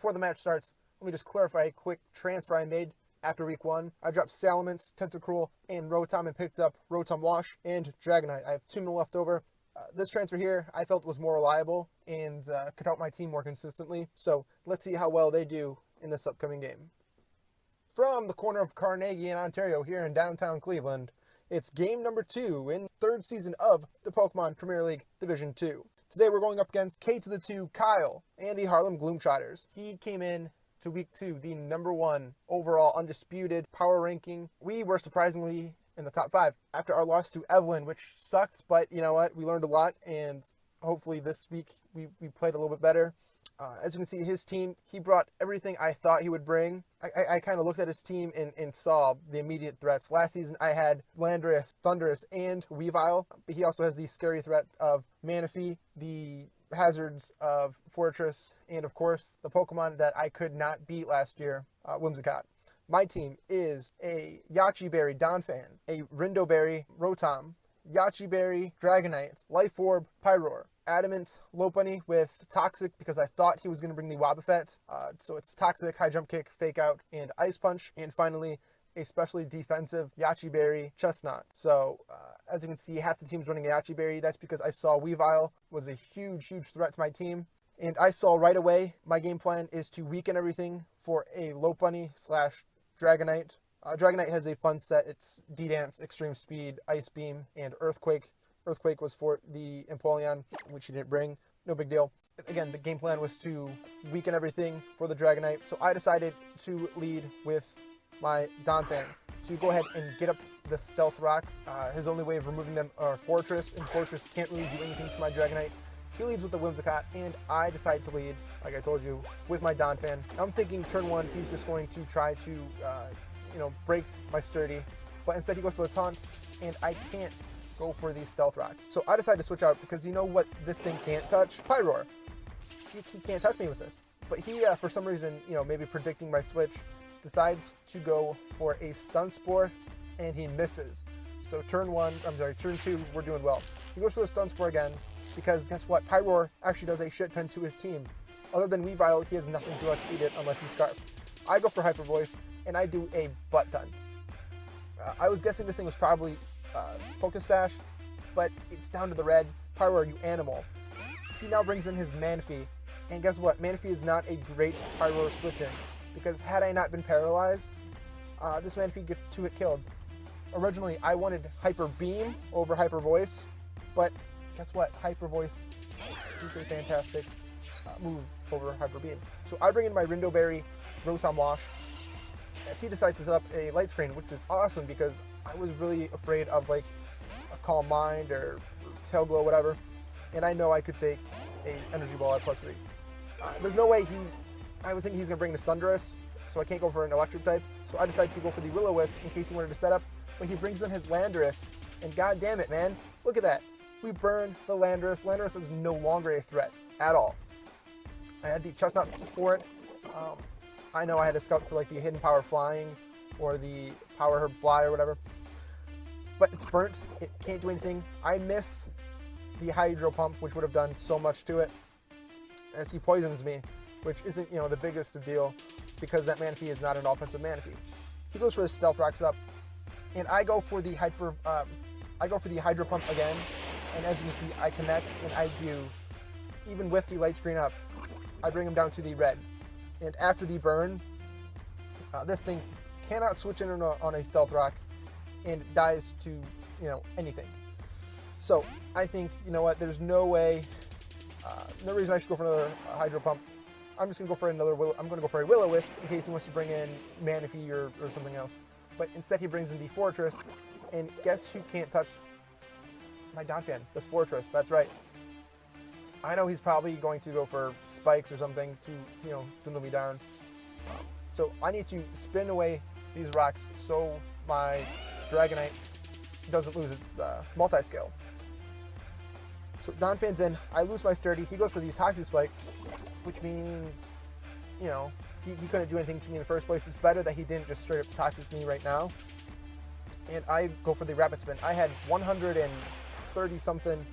before the match starts, let me just clarify a quick transfer I made after week 1. I dropped Salamence, Tentacruel, and Rotom and picked up Rotom Wash and Dragonite. I have 2 mil left over. This transfer here I felt was more reliable and could help my team more consistently. So let's see how well they do in this upcoming game. From the corner of Carnegie in Ontario here in downtown Cleveland, it's game number 2 in the 3rd season of the Pokemon Premier League Division 2. Today we're going up against K2 Kyle and the Harlem Gloomtrotters. He came in to week 2, the number 1 overall undisputed power ranking. We were surprisingly in the top 5 after our loss to Evelyn, which sucked, but you know what? We learned a lot, and hopefully this week we played a little bit better. As you can see, his team, he brought everything I thought he would bring. I kind of looked at his team and saw the immediate threats. Last season, I had Landorus, Thundurus, and Weavile, but he also has the scary threat of Manaphy, the hazards of Fortress, and of course, the Pokemon that I could not beat last year, Whimsicott. My team is a Yachi Berry Donphan, a Rindo Berry Rotom, Yachi Berry Dragonite, Life Orb Pyroar, Adamant Lopunny with Toxic because I thought he was going to bring the Wobbuffet. So it's Toxic, High Jump Kick, Fake Out, and Ice Punch. And finally, a specially defensive Yachi Berry Chestnut. So as you can see, half the team's running Yachi Berry. That's because I saw Weavile was a huge threat to my team. And I saw right away my game plan is to weaken everything for a Lopunny / Dragonite. Dragonite has a fun set. It's D-Dance, Extreme Speed, Ice Beam, and Earthquake. Earthquake was for the Empoleon, which he didn't bring. No big deal. Again, the game plan was to weaken everything for the Dragonite. So I decided to lead with my Donphan to go ahead and get up the Stealth Rocks. His only way of removing them are Fortress, and Fortress can't really do anything to my Dragonite. He leads with the Whimsicott, and I decide to lead, like I told you, with my Donphan. I'm thinking turn 1, he's just going to try to, break my Sturdy, but instead he goes for the Taunt, and I can't go for these Stealth Rocks. So I decided to switch out because you know what this thing can't touch? Pyroar. He can't touch me with this. But he, for some reason, maybe predicting my switch, decides to go for a Stun Spore, and he misses. So turn 2, we're doing well. He goes for the Stun Spore again, because guess what? Pyroar actually does a shit ton to his team. Other than Weavile, he has nothing to outspeed it unless he's Scarf. I go for Hyper Voice, and I do a butt ton. I was guessing this thing was probably Focus Sash, but it's down to the red. Pyroar, you animal. He now brings in his Manaphy, and guess what? Manaphy is not a great Pyroar switch-in, because had I not been paralyzed, this Manaphy gets 2-hit killed. Originally, I wanted Hyper Beam over Hyper Voice, but guess what? Hyper Voice is a fantastic move over Hyper Beam. So I bring in my Rindo Berry Rotom Wash as he decides to set up a Light Screen, which is awesome because I was really afraid of like a Calm Mind or Tail Glow, whatever. And I know I could take a Energy Ball at +3. There's no way I was thinking he's going to bring the Thundurus, so I can't go for an Electric type. So I decided to go for the Will-O-Wisp in case he wanted to set up. But he brings in his Landorus, and god damn it, man. Look at that. We burn the Landorus. Landorus is no longer a threat at all. I had the Chestnut for it. I know I had a scout for like the Hidden Power Flying or the Power Herb Fly or whatever. But it's burnt. It can't do anything. I miss the Hydro Pump, which would have done so much to it, as he poisons me, which isn't, the biggest of deal because that Manaphy is not an offensive Manaphy. He goes for his Stealth Rocks up, and I go for the Hydro Pump again. And as you can see, I connect, and I do, even with the Light Screen up, I bring him down to the red. And after the burn, this thing cannot switch in on a Stealth Rock and dies to, anything. So I think, there's no way, no reason I should go for another Hydro Pump. I'm just going to go for I'm going to go for a Will-O-Wisp in case he wants to bring in Manaphy or something else. But instead he brings in the Fortress, and guess who can't touch my Donphan? This Fortress, that's right. I know he's probably going to go for spikes or something to, dwindle me down. So I need to spin away these rocks so my Dragonite doesn't lose its multi-scale. So Donphan's in, I lose my Sturdy, he goes for the Toxic Spike, which means, he couldn't do anything to me in the first place. It's better that he didn't just straight up Toxic me right now. And I go for the Rapid Spin. I had 130-something,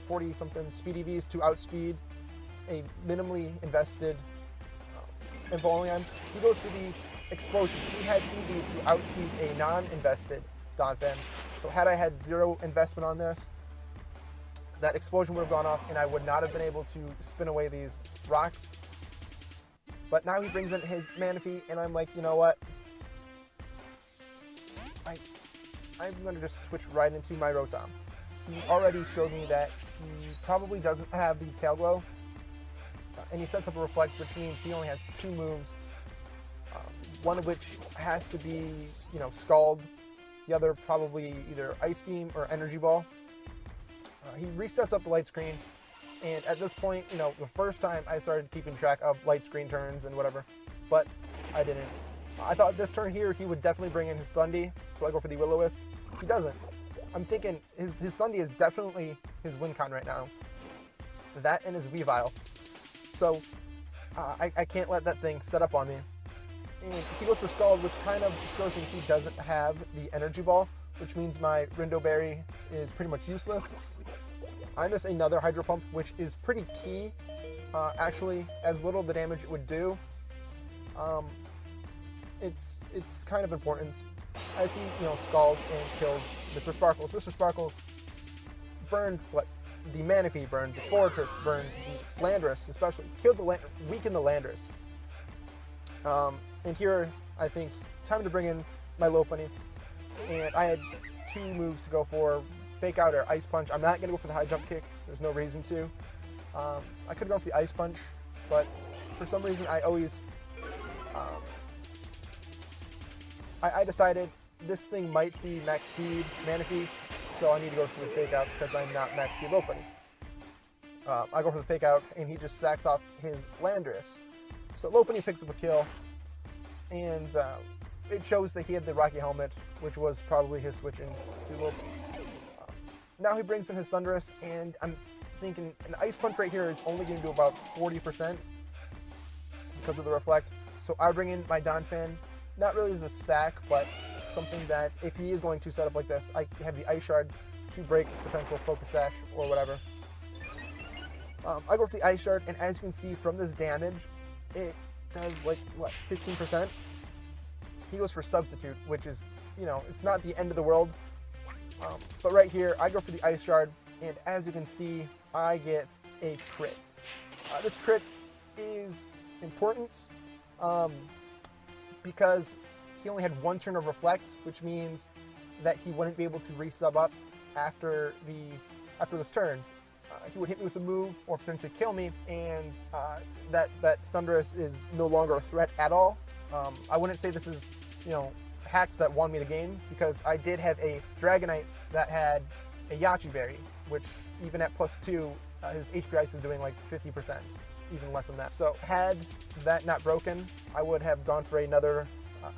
40-something Speed EVs to outspeed a minimally invested Empoleon. He goes for the Explosion. He had EVs to outspeed a non-invested Donphan. So had I had 0 investment on this, that Explosion would have gone off and I would not have been able to spin away these rocks. But now he brings in his Manaphy, and I'm like, you know what? I'm going to just switch right into my Rotom. He already showed me that he probably doesn't have the Tail Glow. And he sets up a Reflect, which means he only has 2 moves. One of which has to be, Scald. The other probably either Ice Beam or Energy Ball. He resets up the light screen. And at this point, the first time I started keeping track of light screen turns and whatever, but I didn't. I thought this turn here, he would definitely bring in his Thundy, so I go for the Will-O-Wisp. He doesn't. I'm thinking his Thundy is definitely his win con right now. That and his Weavile. So I can't let that thing set up on me. And he goes for Scald, which kind of shows me he doesn't have the Energy Ball, which means my Rindo Berry is pretty much useless. I miss another Hydro Pump, which is pretty key. Actually, as little the damage it would do, it's kind of important. As he scalds and kills Mr. Sparkles. Mr. Sparkles burned the Manaphy, burned the Fortress, burned the Landorus, especially weakened the Landorus. And here I think time to bring in my Lopunny, and I had 2 moves to go for. Fake Out or Ice Punch. I'm not going to go for the high jump kick. There's no reason to. I could have gone for the Ice Punch, but for some reason I always... I decided this thing might be max speed Manaphy, so I need to go for the Fake Out because I'm not max speed Lopunny. I go for the Fake Out, and he just sacks off his Landorus. So Lopunny picks up a kill, and it shows that he had the Rocky Helmet, which was probably his switch into Lopunny. Now he brings in his Thundurus, and I'm thinking an Ice Punch right here is only going to do about 40% because of the Reflect. So I bring in my Donphan, not really as a sack, but something that if he is going to set up like this, I have the Ice Shard to break potential Focus Sash or whatever. I go for the Ice Shard, and as you can see from this damage, it does 15%. He goes for Substitute, which is, it's not the end of the world. But right here, I go for the Ice Shard, and as you can see, I get a crit. This crit is important because he only had 1 turn of Reflect, which means that he wouldn't be able to resub up after this turn. He would hit me with a move or potentially kill me, and that Thundurus is no longer a threat at all. I wouldn't say this is, hacks that won me the game, because I did have a Dragonite that had a Yachi Berry, which even at +2, his HP Ice is doing 50%, even less than that. So had that not broken, I would have gone for another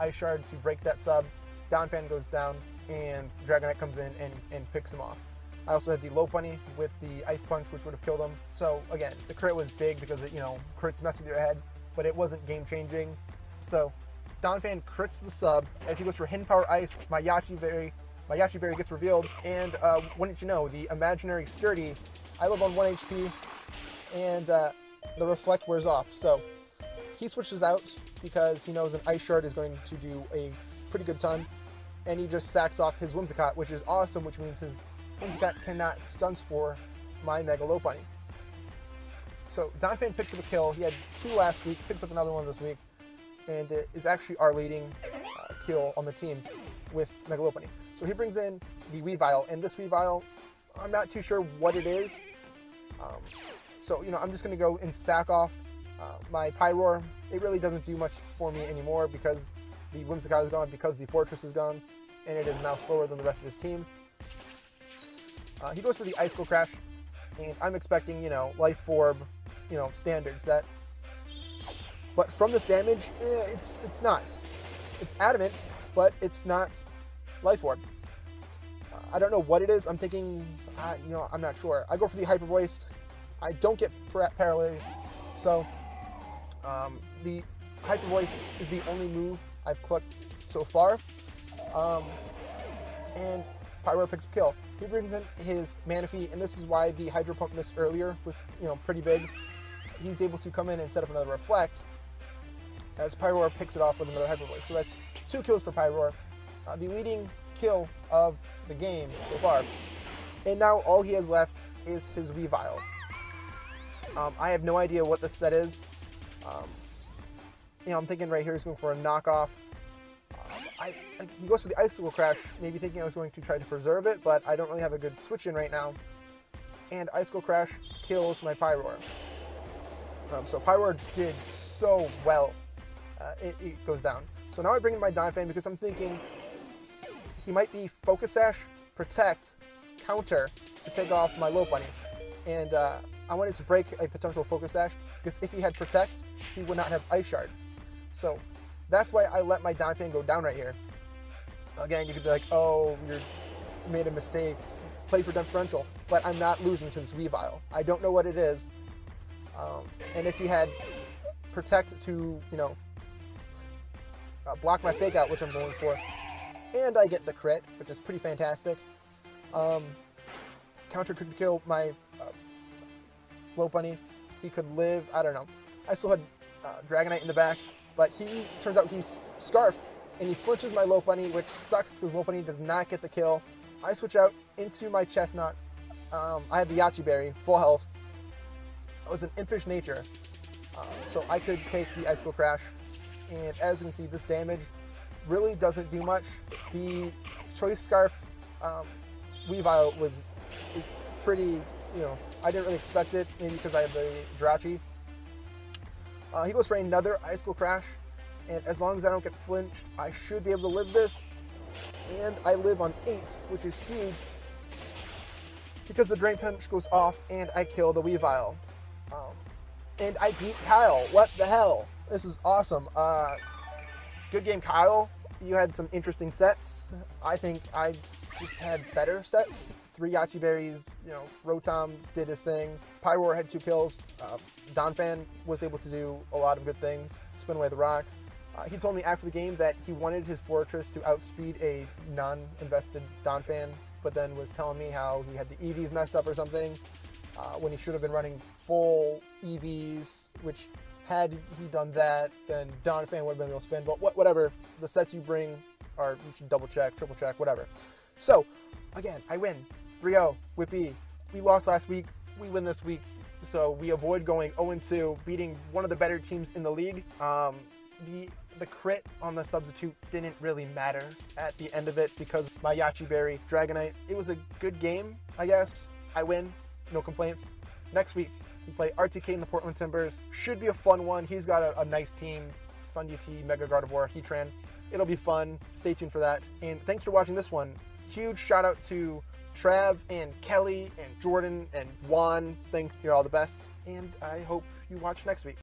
Ice Shard to break that sub. Donphan goes down, and Dragonite comes in and picks him off. I also had the Lopunny with the Ice Punch, which would have killed him. So again, the crit was big because crits mess with your head, but it wasn't game changing. So Donphan crits the sub. As he goes for Hidden Power Ice, my Yachi Berry gets revealed, and wouldn't you know, the imaginary Sturdy, I live on 1 HP, and the Reflect wears off. So he switches out because he knows an Ice Shard is going to do a pretty good ton, and he just sacks off his Whimsicott, which is awesome, which means his Whimsicott cannot Stun Spore my Mega Lopunny. So Donphan picks up a kill. He had 2 last week, picks up another one this week, and it is actually our leading kill on the team with Mega Lopunny. So he brings in the Weavile, and this Weavile, I'm not too sure what it is. So, I'm just going to go and sack off my Pyroar. It really doesn't do much for me anymore because the Whimsicott is gone, because the Fortress is gone, and it is now slower than the rest of his team. He goes for the Icicle Crash, and I'm expecting, Life Orb, standard set. But from this damage, it's not. It's Adamant, but it's not Life Orb. I don't know what it is. I'm thinking, I'm not sure. I go for the Hyper Voice. I don't get paralyzed, so the Hyper Voice is the only move I've clicked so far. And Pyro picks up kill. He brings in his Manaphy, and this is why the Hydro Pump miss earlier was, pretty big. He's able to come in and set up another Reflect, as Pyroar picks it off with another Hyper Voice. So that's 2 kills for Pyroar, the leading kill of the game so far. And now all he has left is his Weavile. I have no idea what this set is. I'm thinking right here he's going for a knockoff. He goes for the Icicle Crash, maybe thinking I was going to try to preserve it, but I don't really have a good switch in right now. And Icicle Crash kills my Pyroar. So Pyroar did so well. It goes down. So now I bring in my Donphan because I'm thinking he might be Focus Sash, Protect, Counter to pick off my Lopunny. And I wanted to break a potential Focus Sash because if he had Protect, he would not have Ice Shard. So that's why I let my Donphan go down right here. Again, you could be like, oh, you made a mistake. Play for differential. But I'm not losing to this Weavile. I don't know what it is. And if he had Protect to, block my Fake Out, which I'm going for, and I get the crit, which is pretty fantastic. Counter could kill my Lopunny. He could live, I don't know. I still had Dragonite in the back, but he turns out he's Scarf, and he flinches my Lopunny, which sucks because Lopunny does not get the kill. I switch out into my Chestnut. I had the Yachi Berry, full health. I was an Impish Nature, so I could take the Icicle Crash, and as you can see, this damage really doesn't do much. The Choice Scarf Weavile was pretty, I didn't really expect it, maybe because I have the Jirachi. He goes for another Icicle Crash, and as long as I don't get flinched, I should be able to live this. And I live on 8, which is huge, because the Drain Punch goes off, and I kill the Weavile. And I beat Kyle. What the hell? This is awesome. Good game, Kyle. You had some interesting sets. I think I just had better sets. 3 Yachi Berries, Rotom did his thing. Pyroar had 2 kills. Donphan was able to do a lot of good things, spin away the rocks. He told me after the game that he wanted his Fortress to outspeed a non-invested Donphan, but then was telling me how he had the EVs messed up or something, when he should have been running full EVs, which had he done that, then Donphan would have been able to spin. But whatever, the sets you bring you should double check, triple check, whatever. So, again, I win. 3-0, Whippy. We lost last week, we win this week, so we avoid going 0-2, beating one of the better teams in the league. The crit on the substitute didn't really matter at the end of it because my Yachi Berry, Dragonite, it was a good game, I guess. I win, no complaints. Next week, we play RTK in the Portland Timbers. Should be a fun one. He's got a nice team, Fun UT, Mega Gardevoir, Heatran. It'll be fun. Stay tuned for that. And thanks for watching this one. Huge shout out to Trav and Kelly and Jordan and Juan. Thanks, you're all the best. And I hope you watch next week.